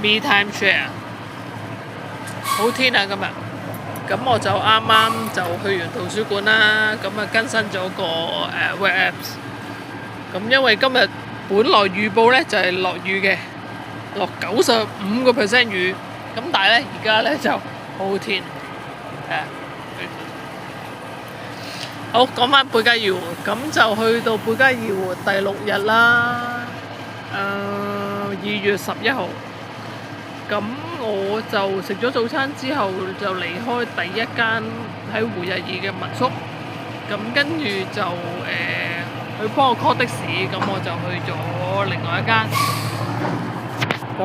Me Time Share， 好天啊今日！咁我就啱啱就去完圖書館啦，咁啊更新咗個Web Apps。咁因為今日本來預報呢就係落雨嘅，落95%雨。咁但係呢，而家呢就好天。好，講返貝加爾湖，咁就去到貝加爾湖第6日啦。2月11號。咁我就食咗早餐之後，就離開第一間喺胡日爾嘅民宿。咁跟住就佢幫我 call 的士，咁我就去咗另外一間。咁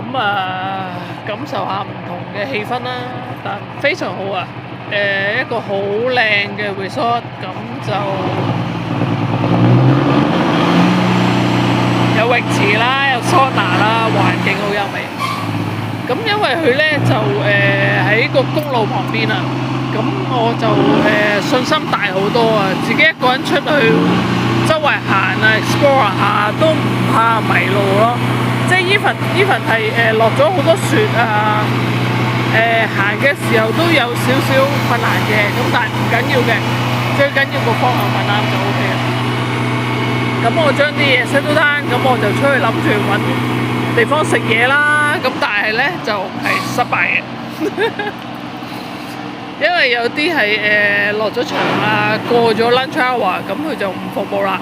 感受下唔同嘅氣氛啦，但非常好啊！一個好靚嘅 resort， 咁就有泳池啦，有桑拿啦，環境好優美。咁因為佢呢就喺個公路旁邊啊，咁我就信心大好多啊！自己一個人出去周圍行啊 explore 下都唔怕迷路咯。即係 even 係落咗好多雪啊，行嘅時候都有少少困難嘅，咁但係唔緊要嘅，最緊要個方向揾啱就 OK 啦。咁我將啲嘢 set 到單，咁我就出去諗住揾地方食嘢啦。咁但係呢就係失敗嘅，因為有啲係落咗場啊，過咗 lunch hour， 咁佢就唔服務啦。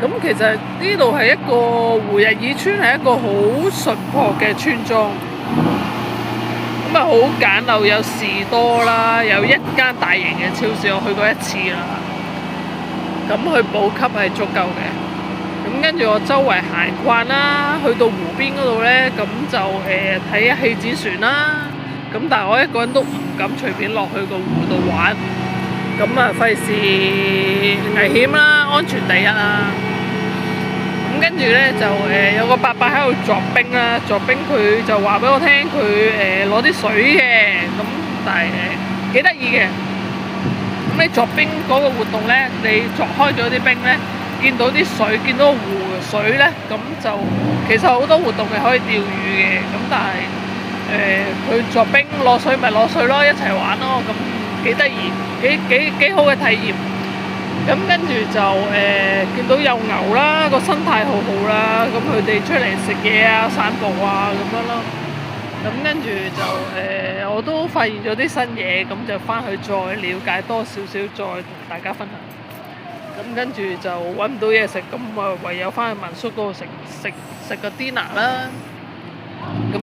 咁其實呢度係一個胡日爾村，係一個好淳樸嘅村莊。咁啊好簡陋，有士多啦，有一間大型嘅超市，我去過1次啦。咁佢補給係足夠嘅。咁跟住我周圍行慣啦，去到湖邊嗰度呢，咁就睇下氣展船啦。咁但係我一個人都唔敢隨便落去個湖度玩。咁啊費事危險啦，安全第一啦。咁跟住呢，就有個伯伯喺度鑿冰啦，鑿冰佢就話俾我聽佢攞啲水嘅，咁但係幾得意嘅。咁你鑿冰嗰個活動呢，你鑿開咗啲冰呢，見到啲水，見到湖水呢，咁就其實好多活動係可以釣魚嘅。咁但係佢鑿冰攞水咪攞水咯，一齊玩咯，咁幾得意，幾好嘅體驗。咁跟住就見到有牛啦，個生態好好啦，咁佢哋出嚟食嘢啊、散步啊咁樣咯。咁跟住就我都發現咗啲新嘢，咁就翻去再了解多少少，再同大家分享。咁跟住就揾唔到嘢食，咁唯有翻去民宿嗰度食個 dinner 啦。